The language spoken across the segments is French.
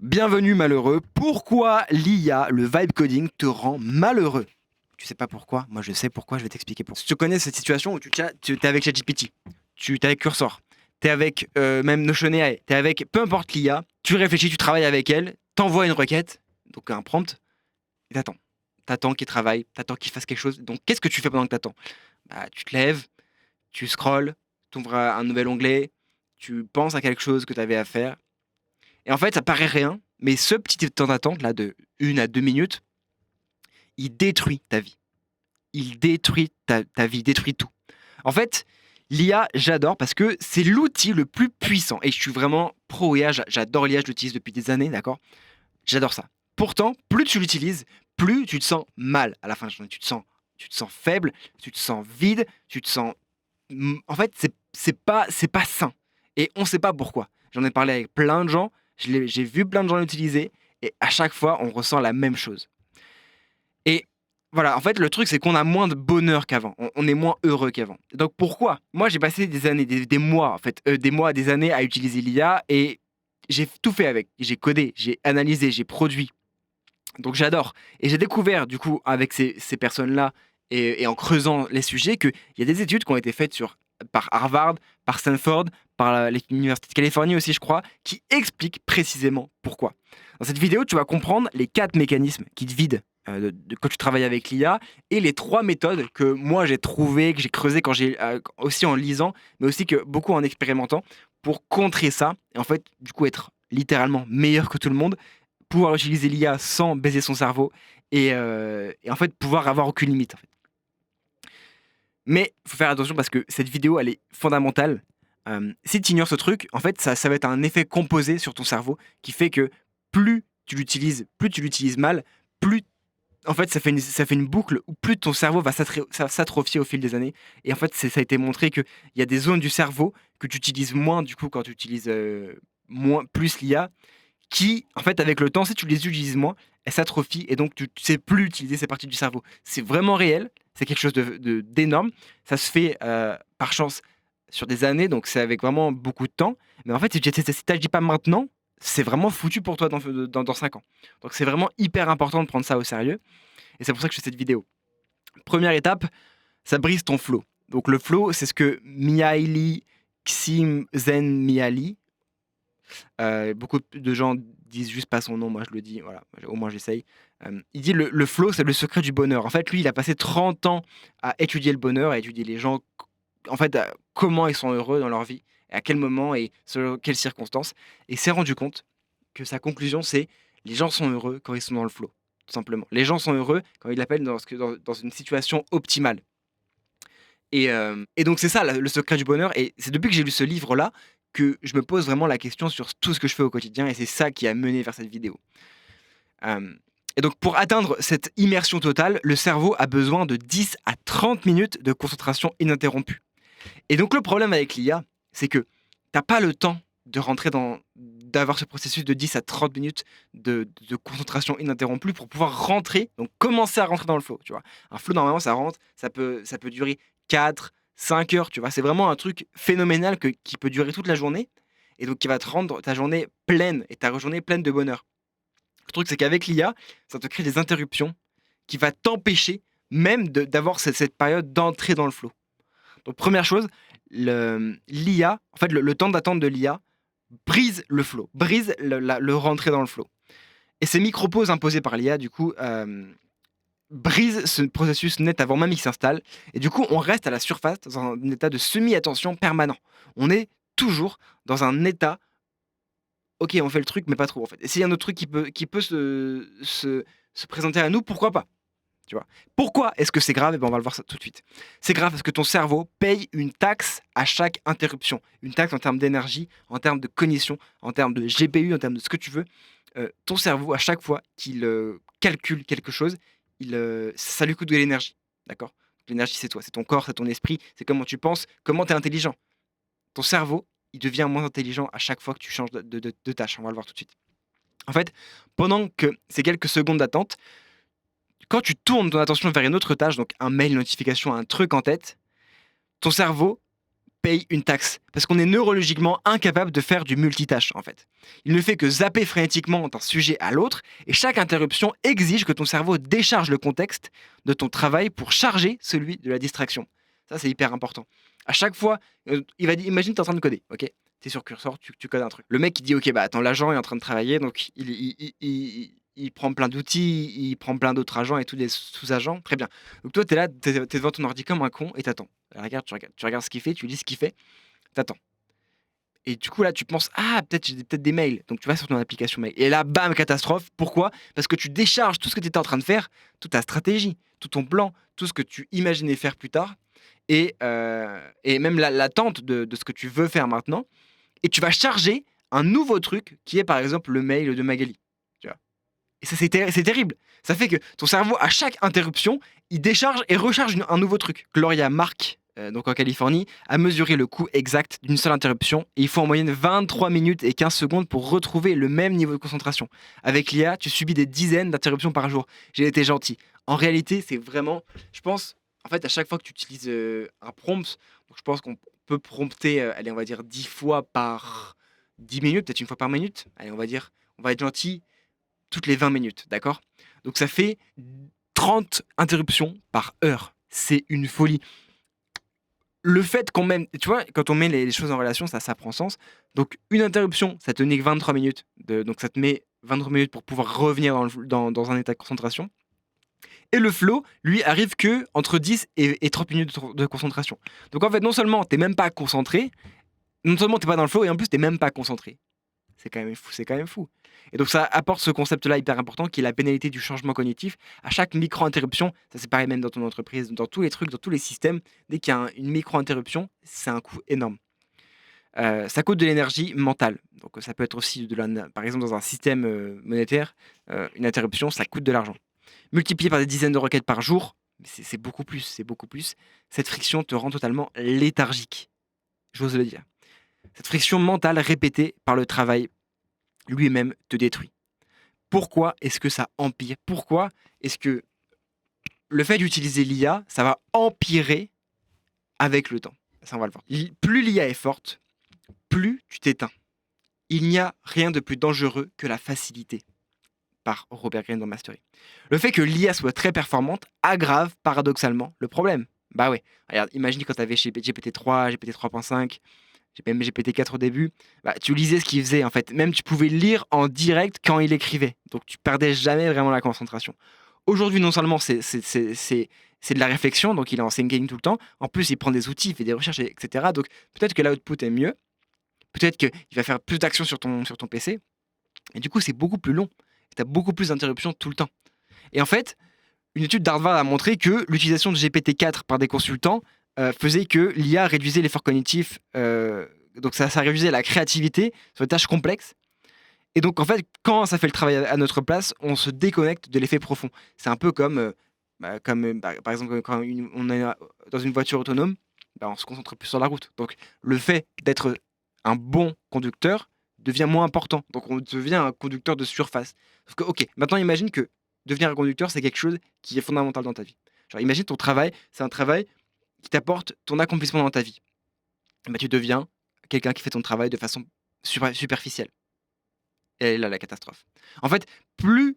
Bienvenue malheureux. Pourquoi l'IA, le vibe coding, te rend malheureux? Tu sais pas pourquoi? Moi je sais pourquoi, je vais t'expliquer pourquoi. Tu connais cette situation où tu es avec ChatGPT, tu es avec Cursor, tu es avec même Notion AI, tu es avec peu importe l'IA, tu réfléchis, tu travailles avec elle, t'envoies une requête, donc un prompt, et t'attends. T'attends qu'il travaille, t'attends qu'il fasse quelque chose. Donc qu'est-ce que tu fais pendant que t'attends? Bah, tu te lèves, tu scrolles, tu ouvres un nouvel onglet, tu penses à quelque chose que tu avais à faire. Et en fait, ça paraît rien, mais ce petit temps d'attente là de 1 à 2 minutes, il détruit ta vie. Il détruit ta vie, il détruit tout. En fait, l'IA, j'adore parce que c'est l'outil le plus puissant. Et je suis vraiment pro IA, j'adore l'IA, je l'utilise depuis des années, d'accord? J'adore ça. Pourtant, plus tu l'utilises, plus tu te sens mal à la fin de la journée. Tu te sens faible, tu te sens vide, tu te sens. En fait, c'est pas sain. Et on ne sait pas pourquoi. J'en ai parlé avec plein de gens, j'ai vu plein de gens l'utiliser, et à chaque fois, on ressent la même chose. Et voilà, en fait, le truc, c'est qu'on a moins de bonheur qu'avant. On est moins heureux qu'avant. Donc pourquoi? Moi, j'ai passé des années, des mois, en fait, des mois, des années à utiliser l'IA et j'ai tout fait avec. J'ai codé, j'ai analysé, j'ai produit. Donc j'adore. Et j'ai découvert, du coup, avec ces personnes-là et en creusant les sujets, qu'il y a des études qui ont été faites par Harvard, par Stanford, par l'Université de Californie aussi, je crois, qui expliquent précisément pourquoi. Dans cette vidéo, tu vas comprendre les 4 mécanismes qui te vident quand tu travailles avec l'IA et les 3 méthodes que moi j'ai trouvées, que j'ai creusées aussi en lisant, mais aussi que beaucoup en expérimentant pour contrer ça et en fait, du coup, être littéralement meilleur que tout le monde, pouvoir utiliser l'IA sans baiser son cerveau et en fait pouvoir avoir aucune limite. En fait. Mais il faut faire attention parce que cette vidéo elle est fondamentale. Si tu ignores ce truc, en fait ça va être un effet composé sur ton cerveau qui fait que plus tu l'utilises mal, plus en fait ça fait une boucle où plus ton cerveau va s'atrophier au fil des années. Et en fait ça a été montré qu'il y a des zones du cerveau que tu utilises moins du coup quand tu utilises moins, plus l'IA qui, en fait, avec le temps, si tu les utilises moins, elles s'atrophient et donc tu ne sais plus utiliser ces parties du cerveau. C'est vraiment réel, c'est quelque chose d'énorme. Ça se fait par chance sur des années, donc c'est avec vraiment beaucoup de temps. Mais en fait, si tu n'agis pas maintenant, c'est vraiment foutu pour toi dans 5 ans. Donc c'est vraiment hyper important de prendre ça au sérieux. Et c'est pour ça que je fais cette vidéo. Première étape, ça brise ton flow. Donc le flow, c'est ce que Mihaly Csikszentmihalyi, beaucoup de gens disent juste pas son nom, moi je le dis, voilà, au moins j'essaye. Il dit le flow, c'est le secret du bonheur. En fait, lui, il a passé 30 ans à étudier le bonheur, à étudier les gens, en fait, comment ils sont heureux dans leur vie, et à quel moment et selon quelles circonstances. Et il s'est rendu compte que sa conclusion, c'est les gens sont heureux quand ils sont dans le flow, tout simplement. Les gens sont heureux quand ils l'appellent dans une situation optimale. Et donc c'est ça le secret du bonheur et c'est depuis que j'ai lu ce livre-là que je me pose vraiment la question sur tout ce que je fais au quotidien et c'est ça qui a mené vers cette vidéo. Hem et donc pour atteindre cette immersion totale, le cerveau a besoin de 10 à 30 minutes de concentration ininterrompue. Et donc le problème avec l'IA, c'est que tu pas le temps d'avoir ce processus de 10 à 30 minutes de concentration ininterrompue pour pouvoir rentrer, donc commencer à rentrer dans le flow, tu vois? Un flow normalement ça rentre, ça peut durer 4 5 heures, tu vois? C'est vraiment un truc phénoménal qui peut durer toute la journée et donc qui va te rendre ta journée pleine et ta journée pleine de bonheur. Le truc c'est qu'avec l'IA, ça te crée des interruptions qui va t'empêcher même d'avoir cette période d'entrée dans le flow. Donc première chose, l'IA, en fait, le temps d'attente de l'IA brise le flow, brise le rentrer dans le flow. Et ces micro-pauses imposées par l'IA, du coup, brisent ce processus net avant même qu'il s'installe. Et du coup, on reste à la surface dans un état de semi-attention permanent. On est toujours dans un état, ok, on fait le truc, mais pas trop en fait. Et s'il y a un autre truc qui peut se présenter à nous, pourquoi pas? Tu vois? Pourquoi est-ce que c'est grave? Eh ben, on va le voir ça tout de suite. C'est grave parce que ton cerveau paye une taxe à chaque interruption. Une taxe en termes d'énergie, en termes de cognition, en termes de GPU, en termes de ce que tu veux. Ton cerveau, à chaque fois qu'il calcule quelque chose, ça lui coûte de l'énergie. D'accord? L'énergie, c'est toi, c'est ton corps, c'est ton esprit, c'est comment tu penses, comment tu es intelligent. Ton cerveau, il devient moins intelligent à chaque fois que tu changes de tâche. On va le voir tout de suite. En fait, pendant que ces quelques secondes d'attente, quand tu tournes ton attention vers une autre tâche, donc un mail, une notification, un truc en tête, ton cerveau paye une taxe. Parce qu'on est neurologiquement incapable de faire du multitâche, en fait. Il ne fait que zapper frénétiquement d'un sujet à l'autre, et chaque interruption exige que ton cerveau décharge le contexte de ton travail pour charger celui de la distraction. Ça, c'est hyper important. À chaque fois, imagine, tu es en train de coder, ok? Tu es sur Cursor, tu codes un truc. Le mec, il dit, ok, bah attends, l'agent est en train de travailler, donc il prend plein d'outils, il prend plein d'autres agents et tous les sous-agents. Très bien. Donc toi, tu es là, tu es devant ton ordi comme un con et t'attends. Tu regardes ce qu'il fait, tu lis ce qu'il fait, t'attends. Et du coup, là, tu penses, ah, peut-être j'ai peut-être des mails. Donc tu vas sur ton application mail. Et là, bam, catastrophe. Pourquoi? Parce que tu décharges tout ce que tu étais en train de faire, toute ta stratégie, tout ton plan, tout ce que tu imaginais faire plus tard, et même l'attente de ce que tu veux faire maintenant. Et tu vas charger un nouveau truc qui est par exemple le mail de Magali. Tu vois. Et ça, c'est terrible. Ça fait que ton cerveau, à chaque interruption, il décharge et recharge un nouveau truc. Gloria Mark, donc en Californie, a mesuré le coût exact d'une seule interruption. Et il faut en moyenne 23 minutes et 15 secondes pour retrouver le même niveau de concentration. Avec l'IA, tu subis des dizaines d'interruptions par jour. J'ai été gentil. En réalité, c'est vraiment, je pense, en fait, à chaque fois que tu utilises un prompt, donc je pense qu'on peut prompter, allez, on va dire 10 fois par 10 minutes, peut-être une fois par minute. Allez, on va être gentil, toutes les 20 minutes, d'accord? Donc ça fait 30 interruptions par heure. C'est une folie. Le fait qu'on même, tu vois, quand on met les choses en relation, ça prend sens. Donc une interruption, ça te nique 23 minutes. Donc ça te met 23 minutes pour pouvoir revenir dans un état de concentration. Et le flow, lui, arrive que entre 10 et 30 minutes de concentration. Donc en fait, non seulement t'es même pas concentré, non seulement t'es pas dans le flow, et en plus t'es même pas concentré. C'est quand même fou, c'est quand même fou. Et donc ça apporte ce concept-là hyper important qui est la pénalité du changement cognitif. À chaque micro-interruption, ça c'est pareil même dans ton entreprise, dans tous les trucs, dans tous les systèmes, dès qu'il y a une micro-interruption, c'est un coût énorme. Ça coûte de l'énergie mentale. Donc ça peut être aussi, par exemple dans un système monétaire, une interruption, ça coûte de l'argent. Multiplié par des dizaines de requêtes par jour, c'est beaucoup plus, c'est beaucoup plus. Cette friction te rend totalement léthargique, j'ose le dire. Cette friction mentale répétée par le travail lui-même te détruit. Pourquoi est-ce que ça empire? Pourquoi est-ce que le fait d'utiliser l'IA, ça va empirer avec le temps? Ça, on va le voir. Plus l'IA est forte, plus tu t'éteins. Il n'y a rien de plus dangereux que la facilité. Par Robert Greene dans Mastery. Le fait que l'IA soit très performante aggrave paradoxalement le problème. Bah ouais, regarde, imagine quand tu avais chez GPT-3, GPT-3.5, même GPT-4 au début, bah, tu lisais ce qu'il faisait en fait. Même tu pouvais lire en direct quand il écrivait. Donc tu perdais jamais vraiment la concentration. Aujourd'hui, non seulement c'est de la réflexion, donc il est en thinking tout le temps, en plus il prend des outils, il fait des recherches, etc. Donc peut-être que l'output est mieux, peut-être qu'il va faire plus d'actions sur ton PC, et du coup c'est beaucoup plus long. Tu as beaucoup plus d'interruptions tout le temps. Et en fait, une étude d'Harvard a montré que l'utilisation de GPT-4 par des consultants faisait que l'IA réduisait l'effort cognitif, donc ça réduisait la créativité sur des tâches complexes. Et donc en fait, quand ça fait le travail à notre place, on se déconnecte de l'effet profond. C'est un peu comme, par exemple, quand on est dans une voiture autonome, on se concentre plus sur la route. Donc le fait d'être un bon conducteur devient moins important. Donc on devient un conducteur de surface. Sauf que, ok, maintenant imagine que devenir un conducteur, c'est quelque chose qui est fondamental dans ta vie. Genre imagine ton travail, c'est un travail qui t'apporte ton accomplissement dans ta vie. Et bah, tu deviens quelqu'un qui fait ton travail de façon superficielle. Et là, la catastrophe. En fait, plus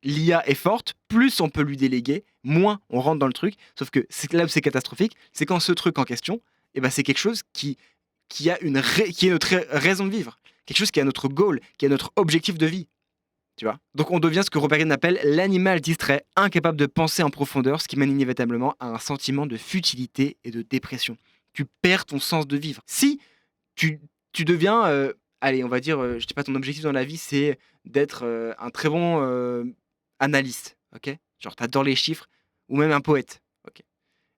l'IA est forte, plus on peut lui déléguer, moins on rentre dans le truc. Sauf que c'est là où c'est catastrophique, c'est quand ce truc en question, et ben c'est quelque chose qui est notre raison de vivre. Quelque chose qui est notre goal, qui est notre objectif de vie. Tu vois. Donc on devient ce que Robert Greene appelle l'animal distrait, incapable de penser en profondeur, ce qui mène inévitablement à un sentiment de futilité et de dépression. Tu perds ton sens de vivre. Si tu deviens, allez, on va dire, je sais pas, ton objectif dans la vie, c'est d'être un très bon analyste, ok? Genre, t'adores les chiffres, ou même un poète, ok?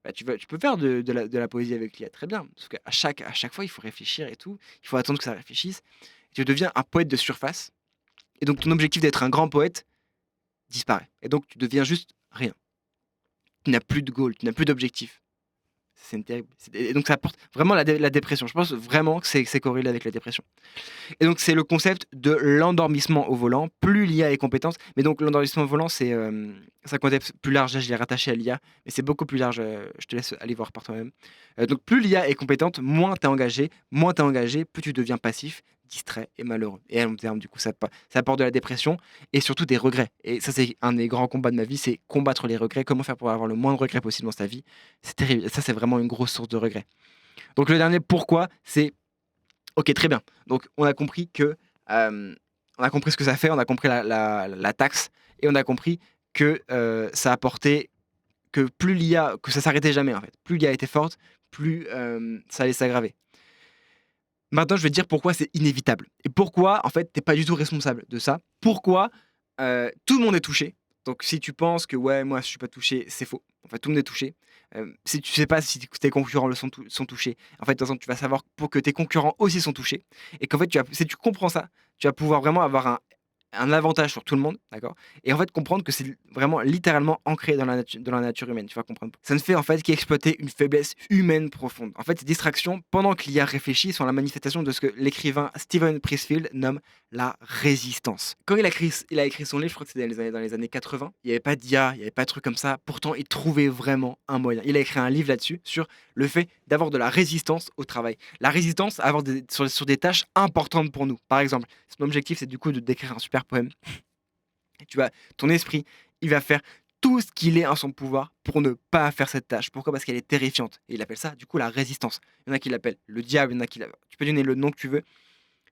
Bah, tu peux faire de la poésie avec l'IA, très bien. Parce qu'à chaque fois, il faut réfléchir et tout. Il faut attendre que ça réfléchisse. Tu deviens un poète de surface. Et donc, ton objectif d'être un grand poète disparaît. Et donc, tu deviens juste rien. Tu n'as plus de goal, tu n'as plus d'objectif. C'est terrible. Et donc, ça apporte vraiment la dépression. Je pense vraiment que c'est corrélé avec la dépression. Et donc, c'est le concept de l'endormissement au volant. Plus l'IA est compétente. Mais donc, l'endormissement au volant, c'est C'est un contexte plus large, là je l'ai rattaché à l'IA, mais c'est beaucoup plus large, je te laisse aller voir par toi-même. Donc plus l'IA est compétente, moins tu es engagé, plus tu deviens passif, distrait et malheureux. Et à long terme, du coup, ça apporte de la dépression et surtout des regrets. Et ça, c'est un des grands combats de ma vie, c'est combattre les regrets. Comment faire pour avoir le moins de regrets possible dans sa vie? C'est terrible. Ça, c'est vraiment une grosse source de regrets. Donc le dernier pourquoi, c'est OK, très bien. Donc on a compris que, on a compris ce que ça fait, on a compris la taxe et on a compris que, ça apportait que plus l'IA que ça s'arrêtait jamais en fait. Plus l'IA était forte, plus, ça allait s'aggraver. Maintenant, je vais te dire pourquoi c'est inévitable et pourquoi, en fait, tu es pas du tout responsable de ça. Pourquoi, tout le monde est touché. Donc si tu penses que: «Ouais, moi, je suis pas touché», c'est faux. En fait, tout le monde est touché. Si tu sais pas si tes concurrents le sont touchés, en fait, de toute façon, tu vas savoir pour que tes concurrents aussi sont touchés et qu'en fait, si tu comprends ça, tu vas pouvoir vraiment avoir un avantage sur tout le monde, d'accord? Et en fait, comprendre que c'est vraiment littéralement ancré dans la nature humaine, tu vas comprendre. Ça ne fait en fait qu'exploiter une faiblesse humaine profonde. En fait, ces distractions, pendant que l'IA réfléchit, sont la manifestation de ce que l'écrivain Steven Pressfield nomme la résistance. Quand il a écrit son livre, je crois que c'était dans les années 80, il n'y avait pas d'IA, il n'y avait pas de truc comme ça. Pourtant, il trouvait vraiment un moyen. Il a écrit un livre là-dessus, sur le fait d'avoir de la résistance au travail. La résistance à avoir sur des tâches importantes pour nous. Par exemple, son objectif, c'est du coup d'écrire un super poème. Et ton esprit, il va faire tout ce qu'il est en son pouvoir pour ne pas faire cette tâche. Pourquoi? Parce qu'elle est terrifiante. Et il appelle ça, du coup, la résistance. Il y en a qui l'appellent le diable, il y en a tu peux donner le nom que tu veux.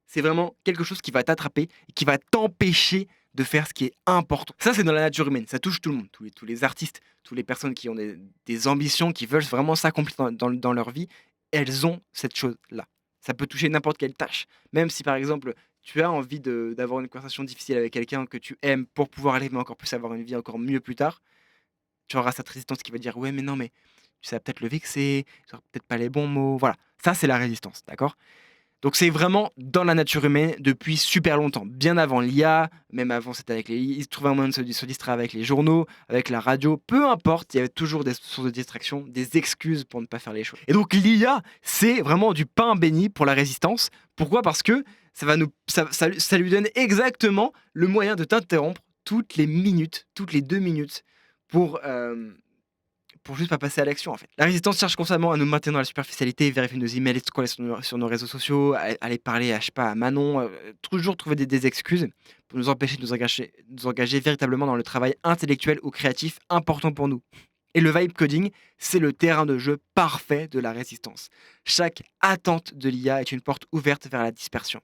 C'est vraiment quelque chose qui va t'attraper et qui va t'empêcher de faire ce qui est important. Ça, c'est dans la nature humaine. Ça touche tout le monde. Tous les artistes, toutes les personnes qui ont des ambitions, qui veulent vraiment s'accomplir dans leur vie, elles ont cette chose-là. Ça peut toucher n'importe quelle tâche. Même si, par exemple, tu as envie d'avoir une conversation difficile avec quelqu'un que tu aimes pour pouvoir aller mais encore plus avoir une vie encore mieux plus tard, tu auras cette résistance qui va dire: «Ouais, mais non, mais tu vas peut-être le vexer, tu auras peut-être pas les bons mots». Voilà, ça, c'est la résistance, d'accord? Donc c'est vraiment dans la nature humaine depuis super longtemps. Bien avant l'IA, même avant c'était avec ils trouvaient un moyen de se distraire avec les journaux, avec la radio, peu importe, il y avait toujours des sources de distraction, des excuses pour ne pas faire les choses. Et donc l'IA, c'est vraiment du pain béni pour la résistance. Pourquoi? Parce que ça lui donne exactement le moyen de t'interrompre toutes les minutes, toutes les 2 minutes pour, pour juste pas passer à l'action en fait. La résistance cherche constamment à nous maintenir dans la superficialité, vérifier nos emails, scroller sur nos réseaux sociaux, aller parler à, je sais pas, à Manon, toujours trouver des excuses pour nous empêcher de nous engager véritablement dans le travail intellectuel ou créatif important pour nous. Et le vibe coding, c'est le terrain de jeu parfait de la résistance. Chaque attente de l'IA est une porte ouverte vers la dispersion.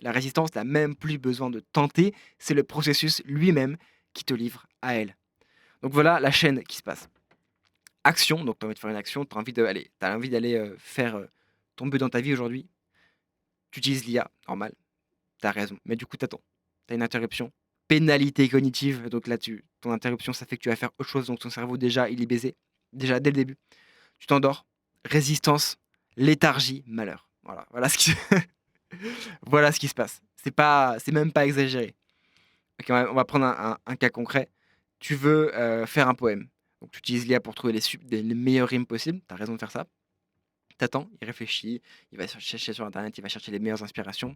La résistance n'a même plus besoin de tenter, c'est le processus lui-même qui te livre à elle. Donc voilà la chaîne qui se passe. Action, donc tu as envie de faire une action, tu as envie d'aller, faire, ton but dans ta vie aujourd'hui. Tu utilises l'IA, normal, tu as raison, mais du coup tu attends. Tu as une interruption, pénalité cognitive, donc là ton interruption, ça fait que tu vas faire autre chose, donc ton cerveau déjà, il est baisé, déjà dès le début. Tu t'endors, résistance, léthargie, malheur. Voilà ce qui voilà ce qui se passe. C'est même pas exagéré. OK, on va prendre un cas concret. Tu veux, faire un poème, donc tu utilises l'IA pour trouver les meilleures rimes possibles, tu as raison de faire ça. T'attends, il réfléchit, il va chercher sur internet, il va chercher les meilleures inspirations.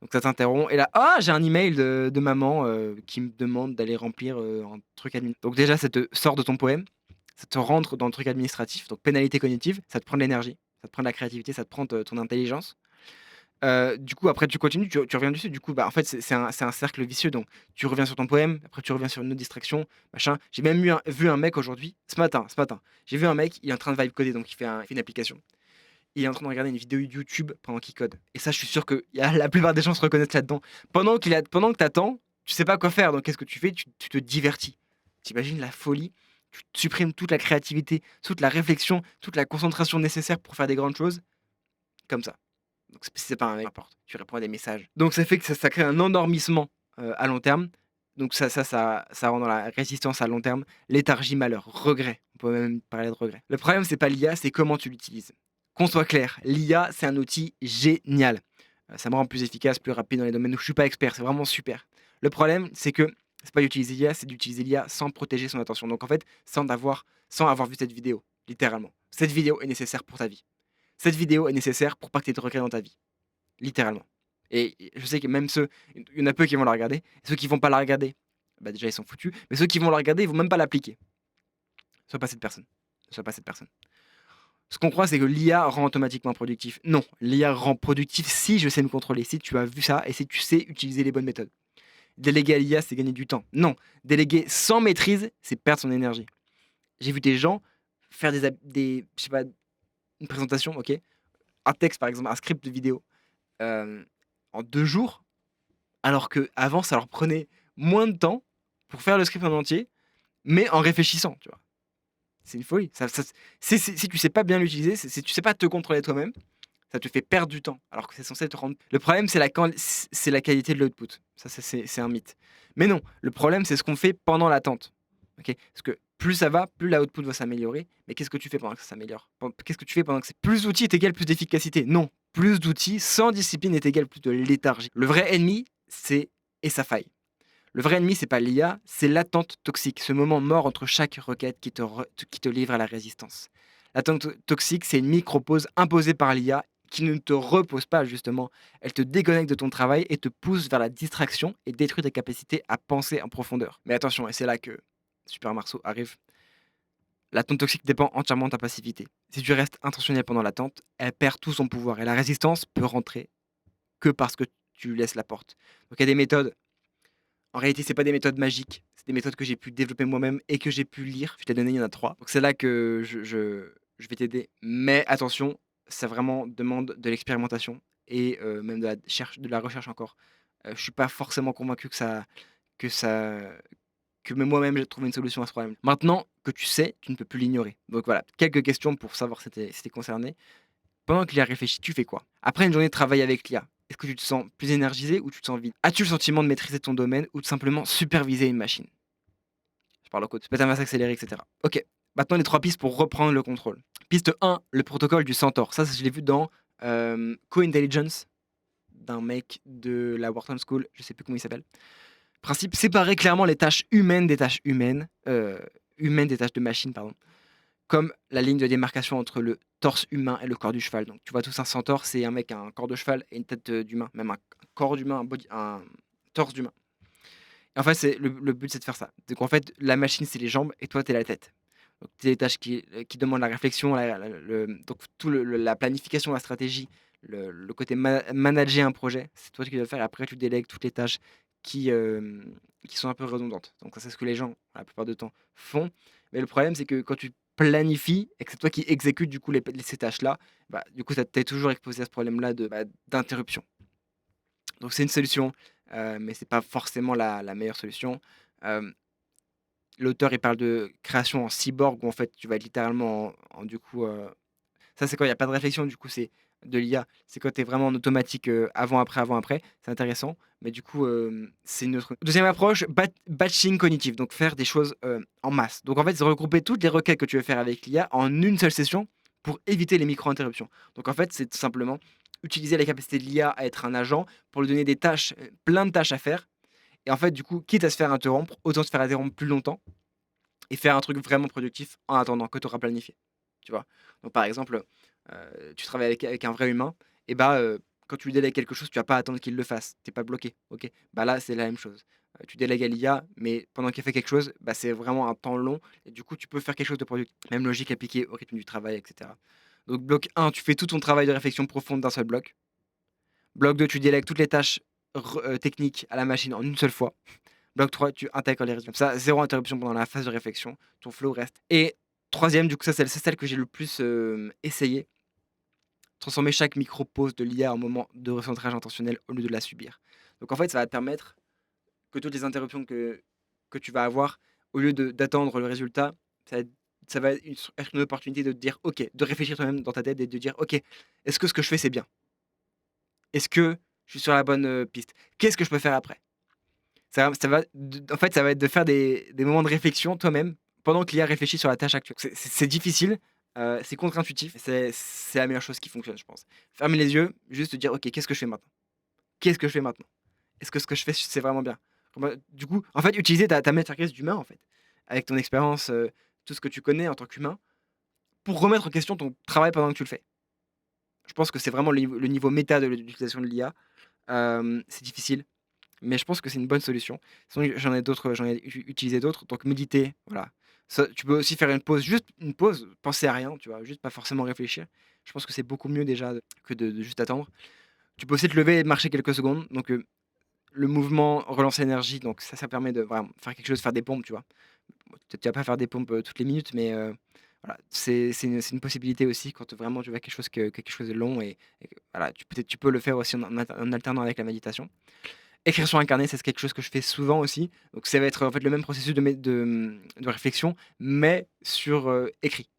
Donc ça t'interrompt et là: «Ah! J'ai un email de maman, qui me demande d'aller remplir, un truc admin». Donc déjà ça te sort de ton poème, ça te rentre dans le truc administratif, donc pénalité cognitive, ça te prend de l'énergie, ça te prend de la créativité, ça te prend ton intelligence. Du coup après tu continues, tu reviens dessus, du coup, bah, en fait c'est un cercle vicieux, donc tu reviens sur ton poème, après tu reviens sur une autre distraction, machin. J'ai même vu un mec aujourd'hui, ce matin, j'ai vu un mec, il est en train de vibe coder, donc il fait une application. Il est en train de regarder une vidéo YouTube pendant qu'il code. Et ça, je suis sûr que la plupart des gens se reconnaissent là-dedans. Pendant que tu attends, tu sais pas quoi faire. Donc, qu'est-ce que tu fais? Tu te divertis. T'imagines la folie? Tu supprimes toute la créativité, toute la réflexion, toute la concentration nécessaire pour faire des grandes choses, comme ça. Donc, si c'est pas un mec, peu importe. Tu réponds à des messages. Donc, ça fait que ça crée un endormissement à long terme. Donc, ça rend dans la résistance à long terme, léthargie, malheur, regret. On peut même parler de regret. Le problème, c'est pas l'IA, c'est comment tu l'utilises. Qu'on soit clair, l'IA, c'est un outil génial. Ça me rend plus efficace, plus rapide dans les domaines où je suis pas expert, c'est vraiment super. Le problème, c'est que c'est pas d'utiliser l'IA, c'est d'utiliser l'IA sans protéger son attention. Donc en fait, sans avoir vu cette vidéo, littéralement. Cette vidéo est nécessaire pour ta vie. Cette vidéo est nécessaire pour pas que tu aies de regrets dans ta vie, littéralement. Et je sais que même il y en a peu qui vont la regarder, ceux qui vont pas la regarder, bah déjà ils sont foutus. Mais ceux qui vont le regarder, ils vont même pas l'appliquer. Sois pas cette personne. Ne sois pas cette personne. Ce qu'on croit, c'est que l'IA rend automatiquement productif. Non, l'IA rend productif si je sais me contrôler, si tu as vu ça et si tu sais utiliser les bonnes méthodes. Déléguer à l'IA, c'est gagner du temps. Non, déléguer sans maîtrise, c'est perdre son énergie. J'ai vu des gens faire je sais pas, une présentation, ok, un texte par exemple, un script de vidéo, euh, en 2 jours, alors que avant ça leur prenait moins de temps pour faire le script en entier, mais en réfléchissant, tu vois. C'est une folie. Si tu sais pas bien l'utiliser, si tu sais pas te contrôler toi-même, ça te fait perdre du temps, alors que c'est censé te rendre. Le problème, c'est la qualité de l'output. Ça, c'est un mythe. Mais non, le problème, c'est ce qu'on fait pendant l'attente. Ok, parce que plus ça va, plus l'output va s'améliorer. Mais qu'est-ce que tu fais pendant que ça s'améliore? Qu'est-ce que tu fais pendant que c'est plus d'outils est égal plus d'efficacité? Non, plus d'outils sans discipline est égal plus de léthargie. Le vrai ennemi, c'est et sa faille. Le vrai ennemi, c'est pas l'IA, c'est l'attente toxique, ce moment mort entre chaque requête qui te livre à la résistance. L'attente toxique, c'est une micro-pause imposée par l'IA qui ne te repose pas, justement. Elle te déconnecte de ton travail et te pousse vers la distraction et détruit ta capacité à penser en profondeur. Mais attention, et c'est là que Super Marceau arrive, l'attente toxique dépend entièrement de ta passivité. Si tu restes intentionnel pendant l'attente, elle perd tout son pouvoir et la résistance peut rentrer que parce que tu laisses la porte. Donc il y a des méthodes. En réalité, c'est pas des méthodes magiques, c'est des méthodes que j'ai pu développer moi-même et que j'ai pu lire. Je t'ai donné, il y en a 3. Donc c'est là que je vais t'aider. Mais attention, ça vraiment demande de l'expérimentation et même de la recherche encore. Je suis pas forcément convaincu que ça que même moi-même j'ai trouvé une solution à ce problème. Maintenant que tu sais, tu ne peux plus l'ignorer. Donc voilà, quelques questions pour savoir si t'es concerné. Pendant que l'IA réfléchit, tu fais quoi? Après une journée de travail avec l'IA, est-ce que tu te sens plus énergisé ou tu te sens vide? As-tu le sentiment de maîtriser ton domaine ou de simplement superviser une machine? Je parle au code, peut-être un masse accéléré, etc. Ok, maintenant les 3 pistes pour reprendre le contrôle. Piste 1, le protocole du Centaure. Ça, je l'ai vu dans Co-Intelligence, d'un mec de la Wharton School, je sais plus comment il s'appelle. Principe, séparer clairement les tâches humaines des tâches humaines des tâches de machine, pardon, comme la ligne de démarcation entre le torse humain et le corps du cheval. Donc, tu vois, tous un centaure, c'est un mec qui a un corps de cheval et une tête d'humain, même un corps d'humain, un torse d'humain. Et en fait, le but, c'est de faire ça. Donc, en fait, la machine, c'est les jambes et toi, t'es la tête. Donc, t'es les tâches qui demandent la réflexion, donc la planification, la stratégie, le côté manager un projet, c'est toi qui dois le faire. Et après, tu délègues toutes les tâches qui, euh, qui sont un peu redondantes. Donc, ça, c'est ce que les gens, la plupart du temps, font. Mais le problème, c'est que quand tu planifies et que c'est toi qui exécutes du coup ces tâches-là, bah, du coup, tu es toujours exposé à ce problème-là d'interruption. Donc, c'est une solution, mais c'est pas forcément la meilleure solution. Euh, L'auteur, il parle de création en cyborg où en fait, tu vas être littéralement du coup, ça, c'est quand il y a pas de réflexion, du coup, c'est de l'IA. C'est quand tu es vraiment en automatique, avant, après. C'est intéressant, mais du coup, c'est une autre. Deuxième approche, batching cognitif, donc faire des choses en masse. Donc en fait, c'est regrouper toutes les requêtes que tu veux faire avec l'IA en une seule session pour éviter les micro-interruptions. Donc en fait, c'est tout simplement utiliser la capacité de l'IA à être un agent pour lui donner des tâches, plein de tâches à faire. Et en fait, du coup, quitte à se faire interrompre, autant se faire interrompre plus longtemps et faire un truc vraiment productif en attendant que tu auras planifié. Tu vois? Donc par exemple, tu travailles avec un vrai humain et bah, quand tu lui délègues quelque chose, tu vas pas attendre qu'il le fasse. Tu es pas bloqué, OK? Bah, là, c'est la même chose. Tu délègues à l'IA, mais pendant qu'elle fait quelque chose, bah, c'est vraiment un temps long et du coup, tu peux faire quelque chose de productif. Même logique appliquée au rythme du travail et cetera. Donc bloc 1, tu fais tout ton travail de réflexion profonde d'un seul bloc. Bloc 2, tu délègues toutes les tâches techniques à la machine en une seule fois. Bloc 3, tu intègres les résultats. Comme ça, zéro interruption pendant la phase de réflexion. Ton flow reste. Et troisième, du coup, ça, c'est celle que j'ai le plus essayé. Transformer chaque micro-pause de l'IA en moment de recentrage intentionnel au lieu de la subir. Donc en fait, ça va te permettre que toutes les interruptions que tu vas avoir, au lieu d'attendre le résultat, ça, ça va être une opportunité de te dire, ok, de réfléchir toi-même dans ta tête et de dire, ok, est-ce que ce que je fais, c'est bien? Est-ce que je suis sur la bonne piste? Qu'est-ce que je peux faire après? En fait, ça va être de faire des moments de réflexion toi-même pendant que l'IA réfléchit sur la tâche actuelle. C'est difficile, c'est contre-intuitif, c'est la meilleure chose qui fonctionne, je pense. Fermer les yeux, juste te dire: «OK, qu'est-ce que je fais maintenant? Qu'est-ce que je fais maintenant? Est-ce que ce que je fais, c'est vraiment bien?» Du coup, en fait, utiliser ta maîtrise d'humain, en fait, avec ton expérience, tout ce que tu connais en tant qu'humain, pour remettre en question ton travail pendant que tu le fais. Je pense que c'est vraiment le niveau méta de l'utilisation de l'IA. C'est difficile, Mais je pense que c'est une bonne solution. Sinon, j'en ai utilisé d'autres. Donc méditer, voilà. Ça, tu peux aussi faire une pause, juste une pause, penser à rien, tu vois? Juste pas forcément réfléchir. Je pense que c'est beaucoup mieux déjà que de juste attendre. Tu peux aussi te lever et marcher quelques secondes. Donc, le mouvement relance l'énergie, donc ça permet de vraiment faire quelque chose, faire des pompes, tu vois? Bon, tu vas pas faire des pompes, toutes les minutes, mais, voilà, c'est une possibilité aussi quand vraiment tu veux quelque chose de long et que voilà, tu peux le faire aussi en alternant avec la méditation. Écrire sur un carnet, c'est quelque chose que je fais souvent aussi. Donc ça va être, en fait, le même processus de réflexion, mais sur, écrit.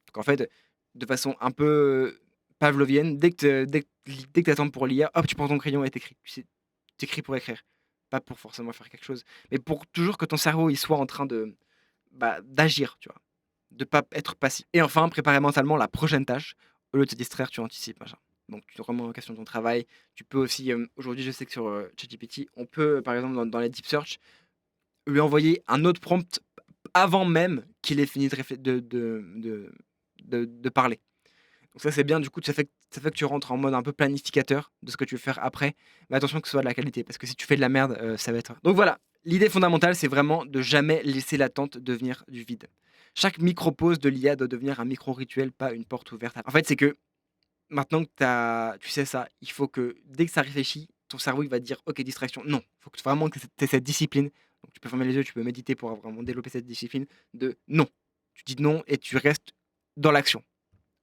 Donc en fait, de façon un peu, pavlovienne, dès que tu attends pour lire, hop, tu prends ton crayon et tu sais, tu pour écrire, pas pour forcément faire quelque chose, mais pour toujours que ton cerveau, il soit en train de, bah, d'agir, tu vois? De pas être passif et enfin, préparer mentalement la prochaine tâche. Au lieu de te distraire, tu anticipes, machin. Donc tu te remets en question ton travail. Tu peux aussi, aujourd'hui, je sais que sur, ChatGPT, on peut, par exemple, dans les deep search, lui envoyer un autre prompt avant même qu'il ait fini de parler. Donc ça, c'est bien, du coup, ça fait que tu rentres en mode un peu planificateur de ce que tu veux faire après. Mais attention que ce soit de la qualité, parce que si tu fais de la merde, ça va être donc voilà, l'idée fondamentale, c'est vraiment de jamais laisser l'attente devenir du vide. Chaque micro-pause de l'IA doit devenir un micro-rituel, pas une porte ouverte. En fait, c'est que maintenant que tu sais ça, il faut que dès que ça réfléchit, ton cerveau, il va te dire: «OK, distraction». Non, il faut que vraiment que tu aies cette discipline. Donc tu peux fermer les yeux, tu peux méditer pour vraiment développer cette discipline de non. Tu dis non et tu restes dans l'action.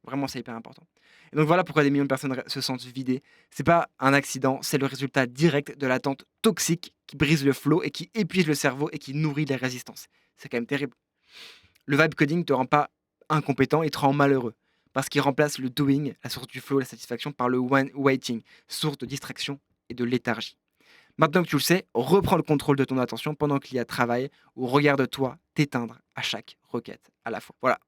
Vraiment, c'est hyper important. Et donc voilà pourquoi des millions de personnes se sentent vidées. C'est pas un accident, c'est le résultat direct de l'attente toxique qui brise le flow et qui épuise le cerveau et qui nourrit les résistances. C'est quand même terrible. Le vibe coding te rend pas incompétent, il te rend malheureux. Parce qu'il remplace le doing, la source du flow, la satisfaction, par le waiting, source de distraction et de léthargie. Maintenant que tu le sais, reprends le contrôle de ton attention pendant qu'il y a travail ou regarde-toi t'éteindre à chaque requête à la fois. Voilà,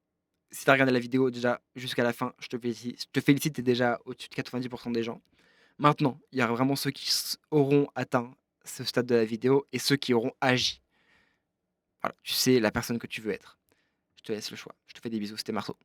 si tu as regardé la vidéo déjà jusqu'à la fin, je te félicite, tu es déjà au-dessus de 90 des gens. Maintenant, il y a vraiment ceux qui auront atteint ce stade de la vidéo et ceux qui auront agi. Voilà, tu sais la personne que tu veux être. Je te laisse le choix. Je te fais des bisous, c'était Marceau.